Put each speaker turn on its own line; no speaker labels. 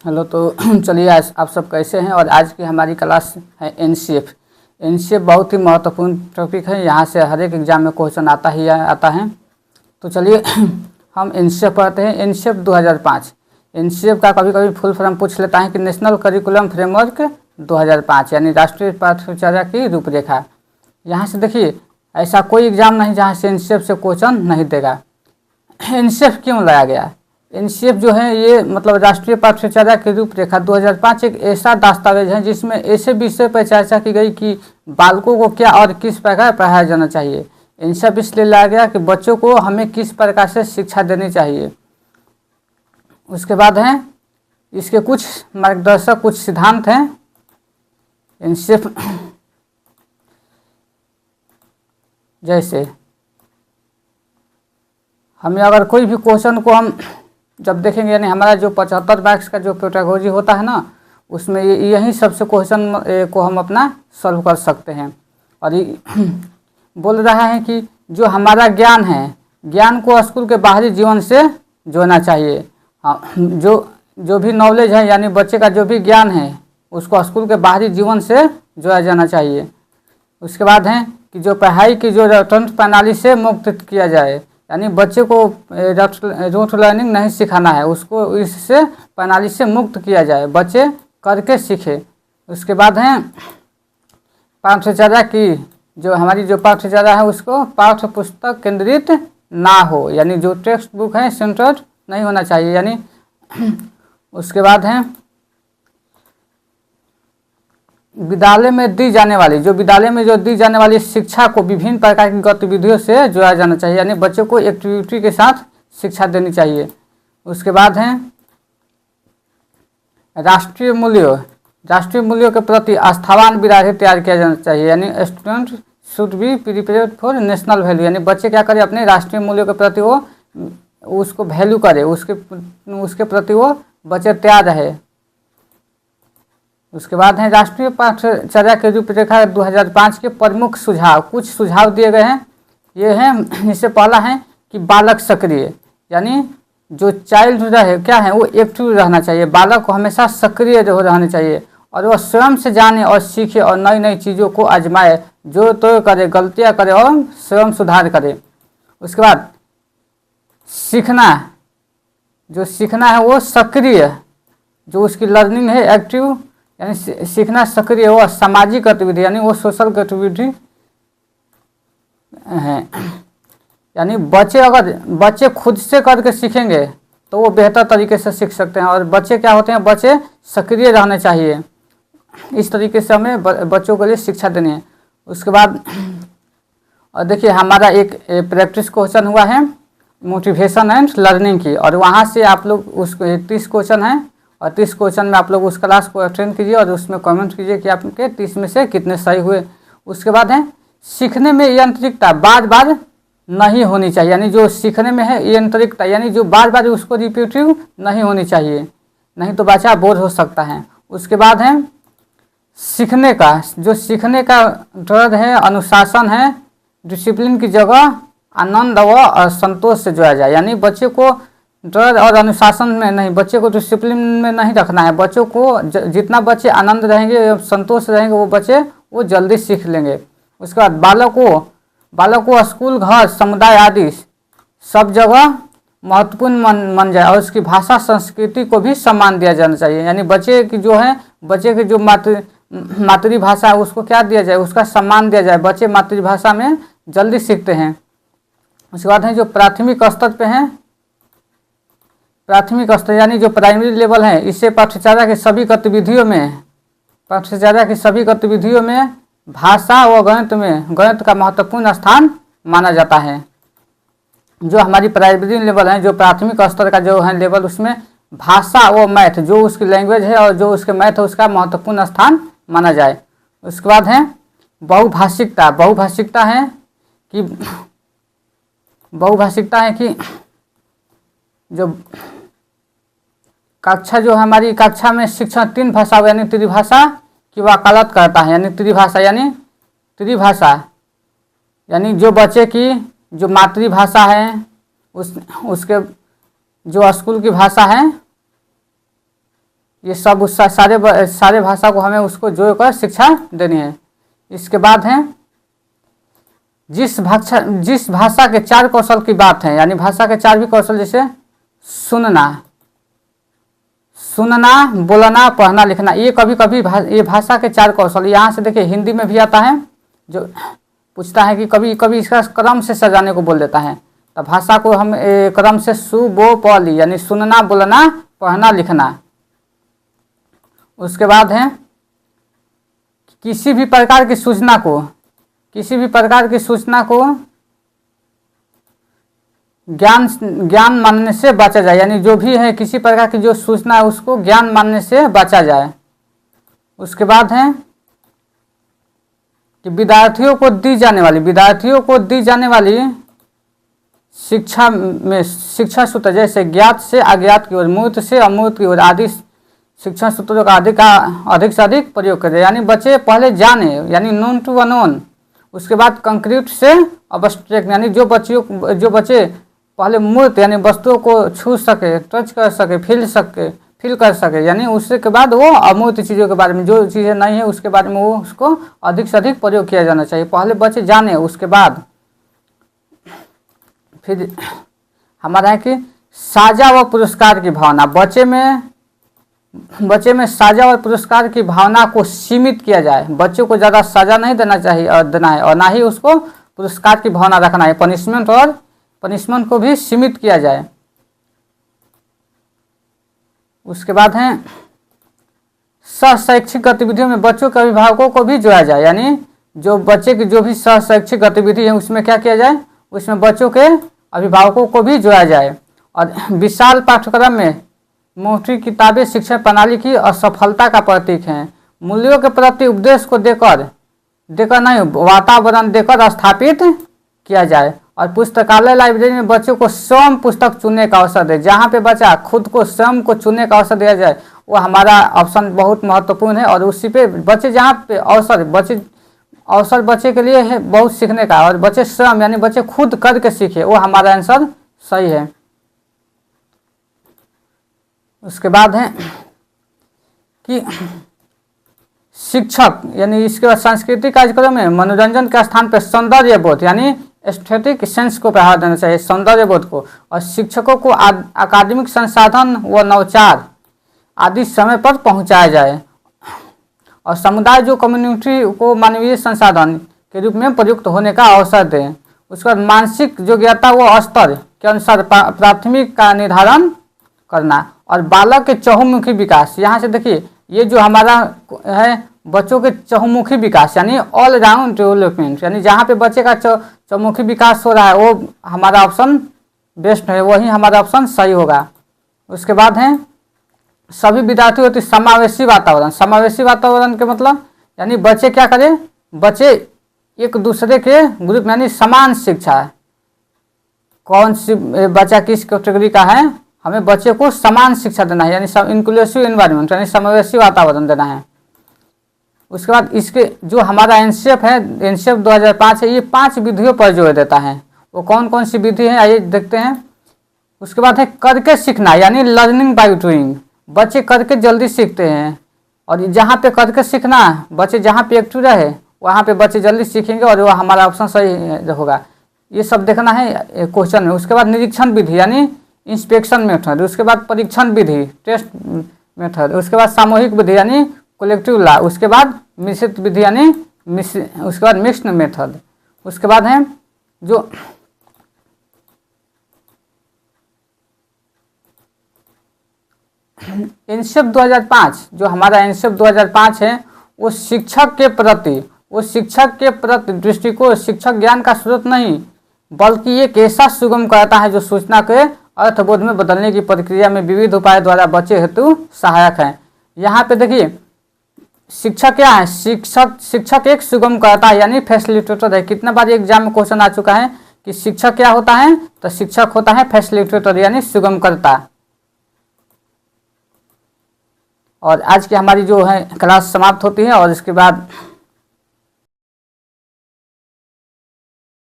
Hello. तो चलिए, आज आप सब कैसे हैं। और आज की हमारी क्लास है एनसीएफ। एनसीएफ बहुत ही महत्वपूर्ण टॉपिक है। यहाँ से हर एक एग्जाम में क्वेश्चन आता है। तो चलिए हम एनसीएफ पढ़ते हैं। एनसीएफ 2005। एनसीएफ का कभी कभी फुल फॉर्म पूछ लेता है कि नेशनल करिकुलम फ्रेमवर्क 2005, यानी राष्ट्रीय पाठ्यचर्या की रूपरेखा। यहाँ से देखिए, ऐसा कोई एग्जाम नहीं जहाँ से एनसीएफ से क्वेश्चन नहीं देगा। एनसीएफ क्यों लाया गया? एनसीएफ जो है ये मतलब राष्ट्रीय पाठ्यचर्या की रूपरेखा 2005 एक ऐसा दस्तावेज है जिसमें ऐसे विषय पर चर्चा की गई कि बालकों को क्या और किस प्रकार पढ़ाया जाना चाहिए। एनसीएफ इसलिए लाया गया कि बच्चों को हमें किस प्रकार से शिक्षा देनी चाहिए। उसके बाद हैं इसके कुछ मार्गदर्शक, कुछ सिद्धांत हैं एनसीएफ। जैसे हमें अगर कोई भी क्वेश्चन को हम जब देखेंगे, यानी हमारा जो 75 मार्क्स का जो कैटेगरी होता है ना, उसमें यही सबसे क्वेश्चन को हम अपना सॉल्व कर सकते हैं। और बोल रहा है कि जो हमारा ज्ञान है, ज्ञान को स्कूल के बाहरी जीवन से जोड़ना चाहिए। हाँ, जो भी नॉलेज है, यानी बच्चे का जो भी ज्ञान है, उसको स्कूल के बाहरी जीवन से जोड़ा जाना चाहिए। उसके बाद है कि जो पढ़ाई की जो रटंत प्रणाली से मुक्त किया जाए, यानी बच्चे को रूट लर्निंग नहीं सिखाना है, उसको इससे प्रणाली से मुक्त किया जाए, बच्चे करके सीखे। उसके बाद है पाठ्यचर्या की जो हमारी जो पाठ्यचर्या है उसको पाठ्य पुस्तक केंद्रित ना हो, यानी जो टेक्स्ट बुक है सेंटर्ड नहीं होना चाहिए। यानी उसके बाद है विद्यालय में दी जाने वाली शिक्षा को विभिन्न प्रकार की गतिविधियों से जोड़ा जाना चाहिए, यानी बच्चों को एक्टिविटी के साथ शिक्षा देनी चाहिए। उसके बाद है राष्ट्रीय मूल्यों के प्रति आस्थावान विरासत तैयार किया जाना चाहिए, यानी student should be prepared for national value, यानी बच्चे क्या करें, अपने राष्ट्रीय मूल्यों के प्रति वो उसको वैल्यू करे, उसके प्रति वो बच्चे तैयार रहे। उसके बाद है राष्ट्रीय पाठ्यचर्या की रूपरेखा 2005 के प्रमुख सुझाव, कुछ सुझाव दिए गए हैं। ये हैं, इससे पहला है कि बालक सक्रिय, यानी जो चाइल्ड रहे क्या है वो एक्टिव रहना चाहिए, बालक को हमेशा सक्रिय रहना चाहिए और वह स्वयं से जाने और सीखे और नई नई चीज़ों को आजमाए, जो तो करे, गलतियाँ करे और स्वयं सुधार करे। उसके बाद सीखना है वो सक्रिय, जो उसकी लर्निंग है एक्टिव, यानी सीखना सक्रिय हो। सामाजिक गतिविधि, यानी वो सोशल गतिविधि है, यानी बच्चे खुद से करके सीखेंगे तो वो बेहतर तरीके से सीख सकते हैं। और बच्चे क्या होते हैं, बच्चे सक्रिय रहने चाहिए। इस तरीके से हमें बच्चों के लिए शिक्षा देनी है। उसके बाद और देखिए हमारा एक प्रैक्टिस क्वेश्चन हुआ है मोटिवेशन एंड लर्निंग की, और वहाँ से आप लोग उसको 30 क्वेश्चन हैं और 30 क्वेश्चन में आप लोग उस क्लास को अटेंड कीजिए और उसमें कमेंट कीजिए कि आपके 30 में से कितने सही हुए। उसके बाद है सीखने में यांत्रिकता बार बार नहीं होनी चाहिए, यानी जो सीखने में है यांत्रिकता, यानी जो बार बार उसको रिपीटिव नहीं होनी चाहिए, नहीं तो बच्चा बोर हो सकता है। उसके बाद है सीखने का डर है, अनुशासन है, डिसिप्लिन की जगह आनंद व संतोष से जोड़ा जाए, यानी बच्चे को डर और अनुशासन में नहीं, बच्चे को डिसिप्लिन में नहीं रखना है। बच्चों को जितना बच्चे आनंद रहेंगे, संतोष रहेंगे, वो बच्चे वो जल्दी सीख लेंगे। उसके बाद बालक को स्कूल, घर, समुदाय आदि सब जगह महत्वपूर्ण मान जाए और उसकी भाषा संस्कृति को भी सम्मान दिया जाना चाहिए, यानी बच्चे की जो मातृभाषा है उसको क्या दिया जाए, उसका सम्मान दिया जाए। बच्चे मातृभाषा में जल्दी सीखते हैं। उसके बाद है जो प्राथमिक स्तर पे हैं, प्राथमिक स्तर यानी जो प्राइमरी लेवल है, इससे पाठ्यचर्या की सभी गतिविधियों में भाषा व गणित का महत्वपूर्ण स्थान माना जाता है। जो हमारी प्राइमरी लेवल है, जो प्राथमिक स्तर का जो है लेवल, उसमें भाषा व मैथ, जो उसकी लैंग्वेज है और जो उसके मैथ है, उसका महत्वपूर्ण स्थान माना जाए। उसके बाद है बहुभाषिकता है कि जो कक्षा जो हमारी कक्षा में शिक्षण 3 भाषा यानी त्रिभाषा की वकालत करता है, यानी त्रिभाषा यानी जो बच्चे की जो मातृभाषा है उसके जो स्कूल की भाषा है ये सब उस सारे भाषा को हमें उसको जोड़कर शिक्षा देनी है। इसके बाद है जिस भाषा के 4 कौशल की बात है, यानी भाषा के 4 भी कौशल, जैसे सुनना, बोलना, पढ़ना, लिखना, ये कभी कभी ये भाषा के 4 कौशल। यहाँ से देखिए हिंदी में भी आता है, जो पूछता है कि कभी कभी इसका क्रम से सजाने को बोल देता है। तो भाषा को हम क्रम से सु बो प ली, यानी सुनना, बोलना, पढ़ना, लिखना। उसके बाद है किसी भी प्रकार की सूचना को ज्ञान मानने से बचा जाए, यानी जो भी है किसी प्रकार की जो सूचना है उसको ज्ञान मानने से बचा जाए। उसके बाद है कि विद्यार्थियों को दी जाने वाली शिक्षा सूत्र, जैसे ज्ञात से अज्ञात की ओर, मूर्त से अमूर्त की ओर आदि शिक्षा सूत्रों का अधिक से अधिक प्रयोग करें। यानी बच्चे पहले जाने, यानी नोन टू अनोन। उसके बाद कंक्रीट से अब्स्ट्रैक्ट, यानी जो बच्चे पहले मूर्त यानी वस्तुओं को छू सके, टच कर सके, फील कर सके, यानी उसके बाद वो अमूर्त चीज़ों के बारे में, जो चीज़ें नहीं है उसके बारे में वो उसको अधिक से अधिक प्रयोग किया जाना चाहिए। पहले बच्चे जाने, उसके बाद फिर हमारा है कि साझा व पुरस्कार की भावना। बच्चे में साझा और पुरस्कार की भावना को सीमित किया जाए। बच्चों को ज़्यादा सजा नहीं देना है और ना ही उसको पुरस्कार की भावना रखना है। पनिशमेंट को भी सीमित किया जाए। उसके बाद है सह शैक्षिक गतिविधियों में बच्चों के अभिभावकों को भी जोड़ा जाए, यानी जो बच्चे की जो भी सह शैक्षिक गतिविधि है उसमें क्या किया जाए, उसमें बच्चों के अभिभावकों को भी जोड़ा जाए। और विशाल पाठ्यक्रम में मोटी किताबें शिक्षा प्रणाली की असफलता का प्रतीक हैं। मूल्यों के प्रति उपदेश को देकर नहीं, वातावरण देकर स्थापित किया जाए। और पुस्तकालय लाइब्रेरी में बच्चों को स्वयं पुस्तक चुनने का अवसर दे। जहाँ पे बच्चा खुद को स्वयं को चुनने का अवसर दिया जाए वो हमारा ऑप्शन बहुत महत्वपूर्ण है। और उसी पे बच्चे जहाँ पे अवसर बच्चे के लिए है बहुत सीखने का, और बच्चे स्वयं यानी बच्चे खुद करके सीखे, वो हमारा आंसर सही है। उसके बाद है कि शिक्षक, यानी इसके बाद सांस्कृतिक कार्यक्रम में मनोरंजन के स्थान पर सौंदर्य बोध यानी एस्थेटिक सेंस को बढ़ावा देना चाहिए, सौंदर्य बोध को। और शिक्षकों को अकादमिक संसाधन व नवाचार आदि समय पर पहुंचाया जाए। और समुदाय जो कम्युनिटी को मानवीय संसाधन के रूप में प्रयुक्त होने का अवसर दें। उसके बाद मानसिक योग्यता व स्तर के अनुसार प्राथमिक का निर्धारण करना। और बालक के चहुमुखी विकास, यहाँ से देखिए ये जो हमारा है बच्चों के चहुमुखी विकास यानी ऑल राउंड डेवलपमेंट, यानी जहाँ पे बच्चे का चहुमुखी विकास हो रहा है वो हमारा ऑप्शन बेस्ट है, वही हमारा ऑप्शन सही होगा। उसके बाद है सभी विद्यार्थियों के समावेशी वातावरण। समावेशी वातावरण के मतलब यानी बच्चे क्या करें, बच्चे एक दूसरे के ग्रुप यानी समान शिक्षा, कौन सी बच्चा किस कैटेगरी का है, हमें बच्चे को समान शिक्षा देना है, यानी इंक्लूसिव एनवायरनमेंट यानी समावेशी वातावरण देना है। उसके बाद इसके जो हमारा एनसीएफ है, एनसीएफ 2005 है, ये 5 विधियों पर जोर देता है। वो कौन कौन सी विधि है आइए देखते हैं। उसके बाद है करके सीखना यानी लर्निंग बाय डूइंग। बच्चे करके जल्दी सीखते हैं, और जहाँ पे करके सीखना बच्चे जहाँ पे एक्टिव रहे वहाँ पे बच्चे जल्दी सीखेंगे, और वो हमारा ऑप्शन सही होगा। ये सब देखना है क्वेश्चन में। उसके बाद निरीक्षण विधि यानी इंस्पेक्शन मेथड। उसके बाद परीक्षण विधि टेस्ट मेथड। उसके बाद सामूहिक विधि यानी कलेक्टिव लॉ। उसके बाद मिश्रित विधि यानी उसके बाद मिक्स्ड मेथड। उसके बाद है जो एनसीएफ 2005, जो हमारा एनसीएफ 2005 है वो शिक्षक के प्रति दृष्टिकोण शिक्षक ज्ञान का स्रोत नहीं बल्कि एक ऐसा सुगम करता है जो सूचना के अर्थबोध में बदलने की प्रक्रिया में विविध उपाय द्वारा बच्चे हेतु सहायक है। यहाँ पे देखिए शिक्षक क्या है, शिक्षक एक सुगम करता है यानी फैसिलिटेटर है। कितना बार एग्जाम में क्वेश्चन आ चुका है कि शिक्षक क्या होता है, तो शिक्षक होता है फैसिलिटेटर यानी सुगम करता। और आज की हमारी जो है क्लास समाप्त होती है, और इसके बाद